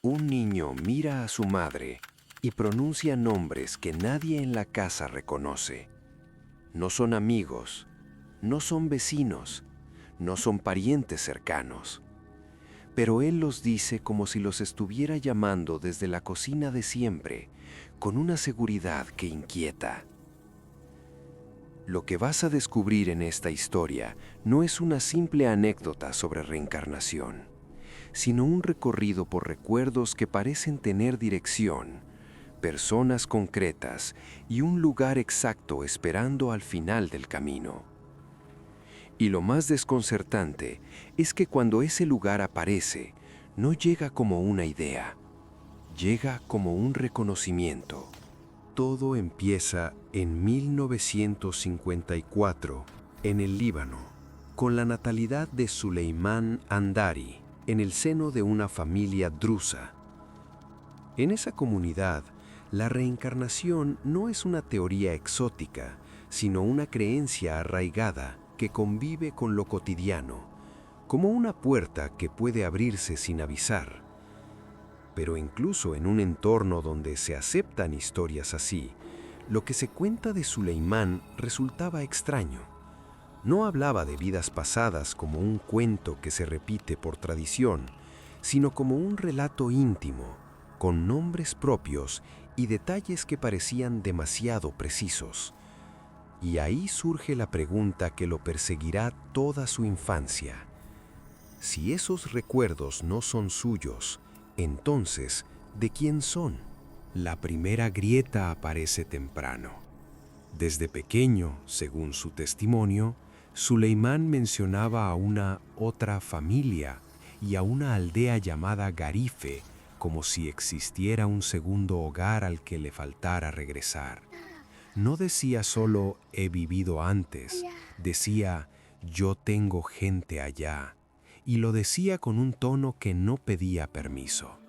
Un niño mira a su madre y pronuncia nombres que nadie en la casa reconoce. No son amigos, no son vecinos, no son parientes cercanos. Pero él los dice como si los estuviera llamando desde la cocina de siempre, con una seguridad que inquieta. Lo que vas a descubrir en esta historia no es una simple anécdota sobre reencarnación, sino un recorrido por recuerdos que parecen tener dirección, personas concretas y un lugar exacto esperando al final del camino. Y lo más desconcertante es que cuando ese lugar aparece, no llega como una idea, llega como un reconocimiento. Todo empieza en 1954, en el Líbano, con la natalidad de Suleimán Andari, en el seno de una familia drusa. En esa comunidad, la reencarnación no es una teoría exótica, sino una creencia arraigada que convive con lo cotidiano, como una puerta que puede abrirse sin avisar. Pero incluso en un entorno donde se aceptan historias así, lo que se cuenta de Suleimán resultaba extraño. No hablaba de vidas pasadas como un cuento que se repite por tradición, sino como un relato íntimo, con nombres propios y detalles que parecían demasiado precisos. Y ahí surge la pregunta que lo perseguirá toda su infancia. Si esos recuerdos no son suyos, entonces, ¿de quién son? La primera grieta aparece temprano. Desde pequeño, según su testimonio, Suleimán mencionaba a una otra familia y a una aldea llamada Garife, como si existiera un segundo hogar al que le faltara regresar. No decía solo he vivido antes, decía yo tengo gente allá, y lo decía con un tono que no pedía permiso.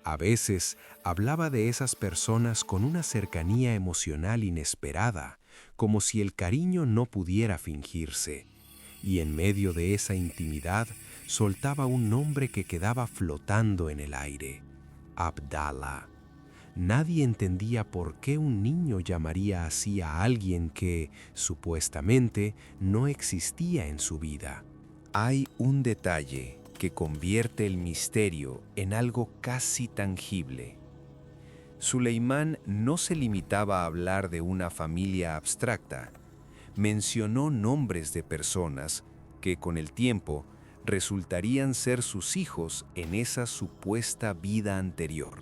A veces hablaba de esas personas con una cercanía emocional inesperada, como si el cariño no pudiera fingirse, y en medio de esa intimidad soltaba un nombre que quedaba flotando en el aire: Abdallah. Nadie entendía por qué un niño llamaría así a alguien que, supuestamente, no existía en su vida. Hay un detalle que convierte el misterio en algo casi tangible. Suleimán no se limitaba a hablar de una familia abstracta. Mencionó nombres de personas que, con el tiempo, resultarían ser sus hijos en esa supuesta vida anterior.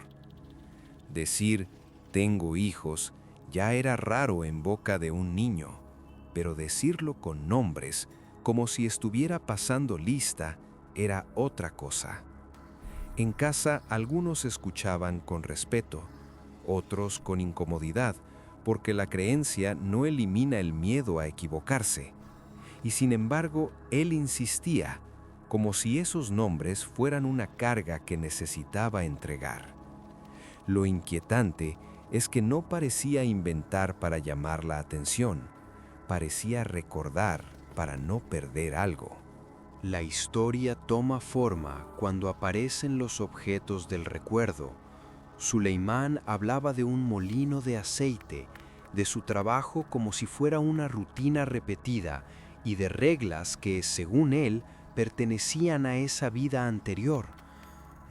Decir «tengo hijos» ya era raro en boca de un niño, pero decirlo con nombres, como si estuviera pasando lista, era otra cosa. En casa algunos escuchaban con respeto, otros con incomodidad, porque la creencia no elimina el miedo a equivocarse. Y sin embargo, él insistía, como si esos nombres fueran una carga que necesitaba entregar. Lo inquietante es que no parecía inventar para llamar la atención, parecía recordar para no perder algo. La historia toma forma cuando aparecen los objetos del recuerdo. Suleimán hablaba de un molino de aceite, de su trabajo como si fuera una rutina repetida y de reglas que, según él, pertenecían a esa vida anterior.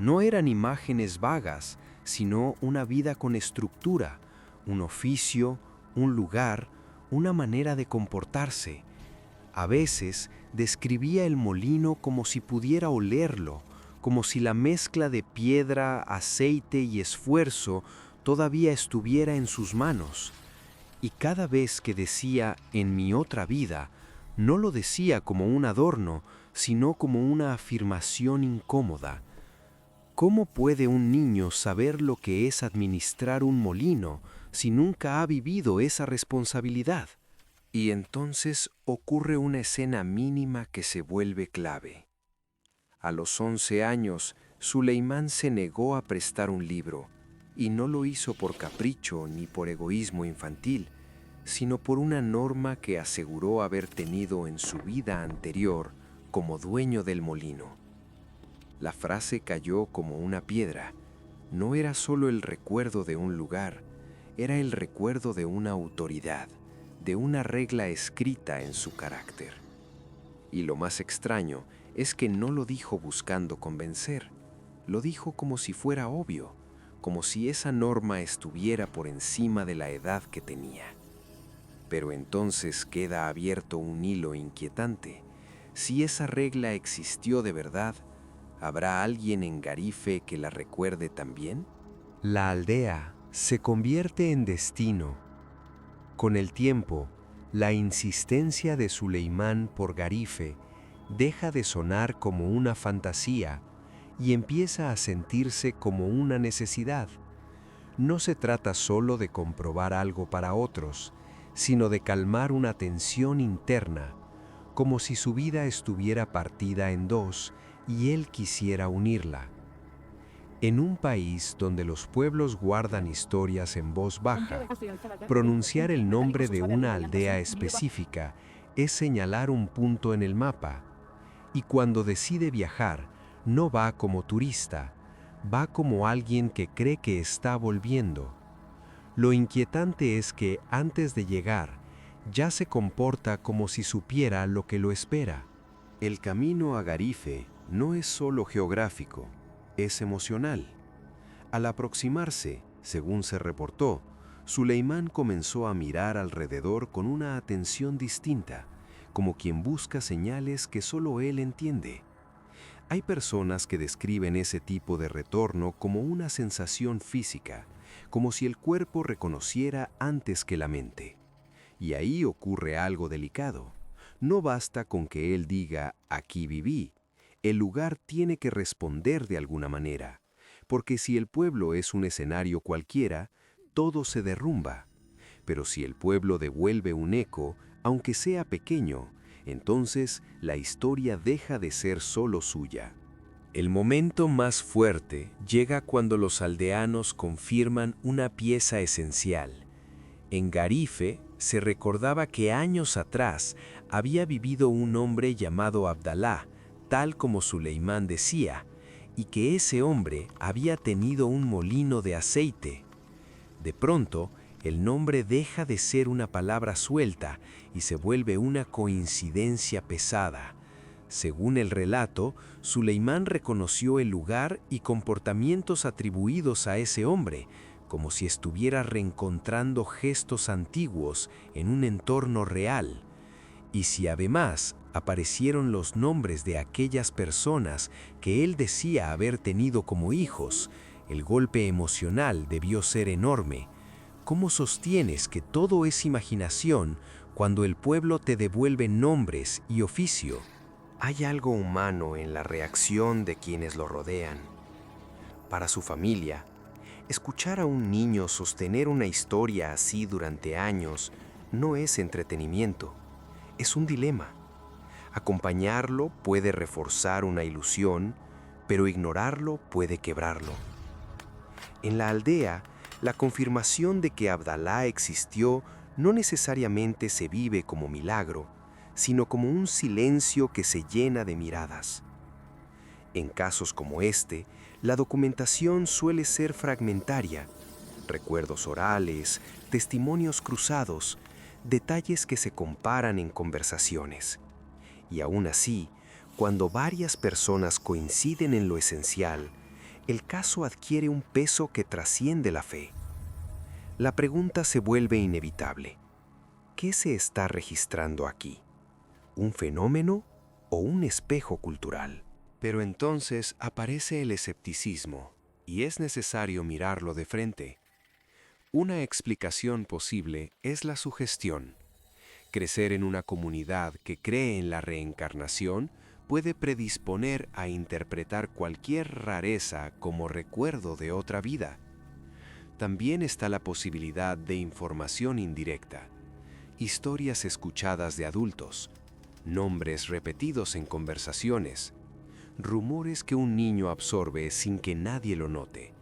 No eran imágenes vagas, sino una vida con estructura, un oficio, un lugar, una manera de comportarse. A veces describía el molino como si pudiera olerlo, como si la mezcla de piedra, aceite y esfuerzo todavía estuviera en sus manos. Y cada vez que decía «en mi otra vida», no lo decía como un adorno, sino como una afirmación incómoda. ¿Cómo puede un niño saber lo que es administrar un molino si nunca ha vivido esa responsabilidad? Y entonces ocurre una escena mínima que se vuelve clave. A los 11 años, Suleimán se negó a prestar un libro, y no lo hizo por capricho ni por egoísmo infantil, sino por una norma que aseguró haber tenido en su vida anterior como dueño del molino. La frase cayó como una piedra, no era solo el recuerdo de un lugar, era el recuerdo de una autoridad, de una regla escrita en su carácter. Y lo más extraño es que no lo dijo buscando convencer, lo dijo como si fuera obvio, como si esa norma estuviera por encima de la edad que tenía. Pero entonces queda abierto un hilo inquietante. Si esa regla existió de verdad, ¿habrá alguien en Garife que la recuerde también? La aldea se convierte en destino. Con el tiempo, la insistencia de Suleimán por Garife deja de sonar como una fantasía y empieza a sentirse como una necesidad. No se trata solo de comprobar algo para otros, sino de calmar una tensión interna, como si su vida estuviera partida en dos y él quisiera unirla. En un país donde los pueblos guardan historias en voz baja, pronunciar el nombre de una aldea específica es señalar un punto en el mapa, y cuando decide viajar, no va como turista, va como alguien que cree que está volviendo. Lo inquietante es que antes de llegar, ya se comporta como si supiera lo que lo espera. El camino a Garife no es solo geográfico, es emocional. Al aproximarse, según se reportó, Suleimán comenzó a mirar alrededor con una atención distinta, como quien busca señales que solo él entiende. Hay personas que describen ese tipo de retorno como una sensación física, como si el cuerpo reconociera antes que la mente. Y ahí ocurre algo delicado. No basta con que él diga, aquí viví. El lugar tiene que responder de alguna manera, porque si el pueblo es un escenario cualquiera, todo se derrumba. Pero si el pueblo devuelve un eco, aunque sea pequeño, entonces la historia deja de ser solo suya. El momento más fuerte llega cuando los aldeanos confirman una pieza esencial. En Garife se recordaba que años atrás había vivido un hombre llamado Abdalá, tal como Suleimán decía, y que ese hombre había tenido un molino de aceite. De pronto, el nombre deja de ser una palabra suelta y se vuelve una coincidencia pesada. Según el relato, Suleimán reconoció el lugar y comportamientos atribuidos a ese hombre, como si estuviera reencontrando gestos antiguos en un entorno real. Y si además aparecieron los nombres de aquellas personas que él decía haber tenido como hijos, el golpe emocional debió ser enorme. ¿Cómo sostienes que todo es imaginación cuando el pueblo te devuelve nombres y oficio? Hay algo humano en la reacción de quienes lo rodean. Para su familia, escuchar a un niño sostener una historia así durante años no es entretenimiento, es un dilema. Acompañarlo puede reforzar una ilusión, pero ignorarlo puede quebrarlo. En la aldea, la confirmación de que Abdalá existió no necesariamente se vive como milagro, sino como un silencio que se llena de miradas. En casos como este, la documentación suele ser fragmentaria, recuerdos orales, testimonios cruzados, detalles que se comparan en conversaciones. Y aún así, cuando varias personas coinciden en lo esencial, el caso adquiere un peso que trasciende la fe. La pregunta se vuelve inevitable. ¿Qué se está registrando aquí? ¿Un fenómeno o un espejo cultural? Pero entonces aparece el escepticismo, y es necesario mirarlo de frente. Una explicación posible es la sugestión. Crecer en una comunidad que cree en la reencarnación puede predisponer a interpretar cualquier rareza como recuerdo de otra vida. También está la posibilidad de información indirecta, historias escuchadas de adultos, nombres repetidos en conversaciones, rumores que un niño absorbe sin que nadie lo note.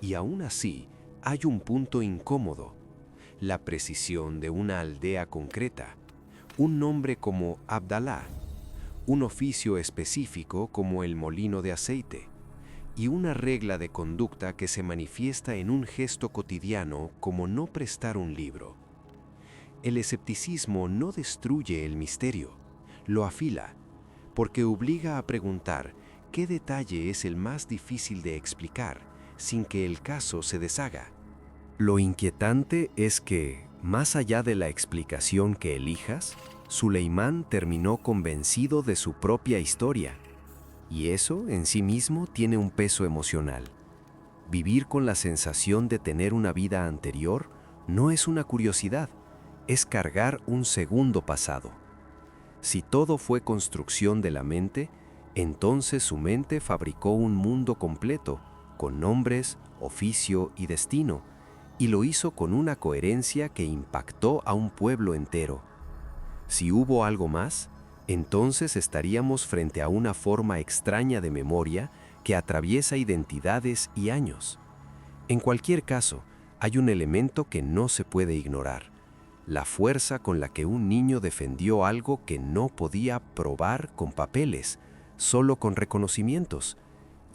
Y aún así, hay un punto incómodo: la precisión de una aldea concreta, un nombre como Abdalá, un oficio específico como el molino de aceite, y una regla de conducta que se manifiesta en un gesto cotidiano como no prestar un libro. El escepticismo no destruye el misterio, lo afila, porque obliga a preguntar qué detalle es el más difícil de explicar sin que el caso se deshaga. Lo inquietante es que, más allá de la explicación que elijas, Suleimán terminó convencido de su propia historia. Y eso, en sí mismo, tiene un peso emocional. Vivir con la sensación de tener una vida anterior no es una curiosidad, es cargar un segundo pasado. Si todo fue construcción de la mente, entonces su mente fabricó un mundo completo, con nombres, oficio y destino, y lo hizo con una coherencia que impactó a un pueblo entero. Si hubo algo más, entonces estaríamos frente a una forma extraña de memoria que atraviesa identidades y años. En cualquier caso, hay un elemento que no se puede ignorar: la fuerza con la que un niño defendió algo que no podía probar con papeles, solo con reconocimientos.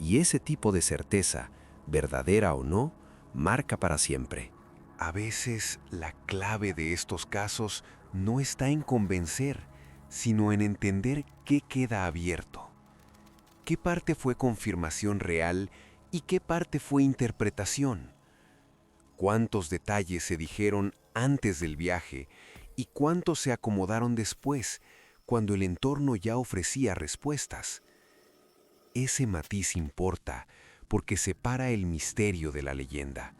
Y ese tipo de certeza, verdadera o no, marca para siempre. A veces la clave de estos casos no está en convencer, sino en entender qué queda abierto. ¿Qué parte fue confirmación real y qué parte fue interpretación? ¿Cuántos detalles se dijeron antes del viaje y cuántos se acomodaron después, cuando el entorno ya ofrecía respuestas? Ese matiz importa porque separa el misterio de la leyenda.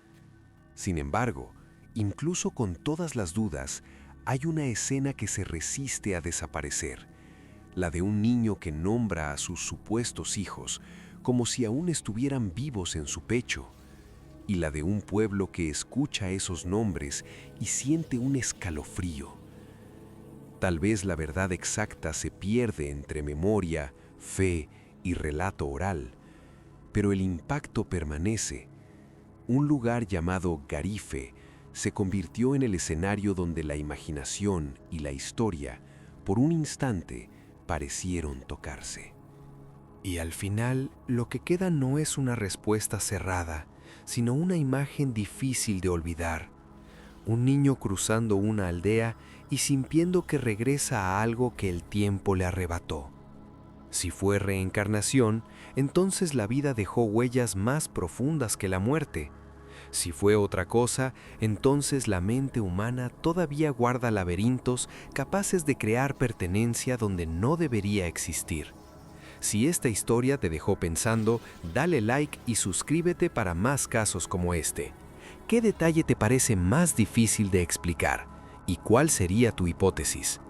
Sin embargo, incluso con todas las dudas, hay una escena que se resiste a desaparecer, la de un niño que nombra a sus supuestos hijos como si aún estuvieran vivos en su pecho, y la de un pueblo que escucha esos nombres y siente un escalofrío. Tal vez la verdad exacta se pierde entre memoria, fe y relato oral, pero el impacto permanece. Un lugar llamado Garife se convirtió en el escenario donde la imaginación y la historia, por un instante, parecieron tocarse. Y al final, lo que queda no es una respuesta cerrada, sino una imagen difícil de olvidar. Un niño cruzando una aldea y sintiendo que regresa a algo que el tiempo le arrebató. Si fue reencarnación, entonces la vida dejó huellas más profundas que la muerte. Si fue otra cosa, entonces la mente humana todavía guarda laberintos capaces de crear pertenencia donde no debería existir. Si esta historia te dejó pensando, dale like y suscríbete para más casos como este. ¿Qué detalle te parece más difícil de explicar? ¿Y cuál sería tu hipótesis?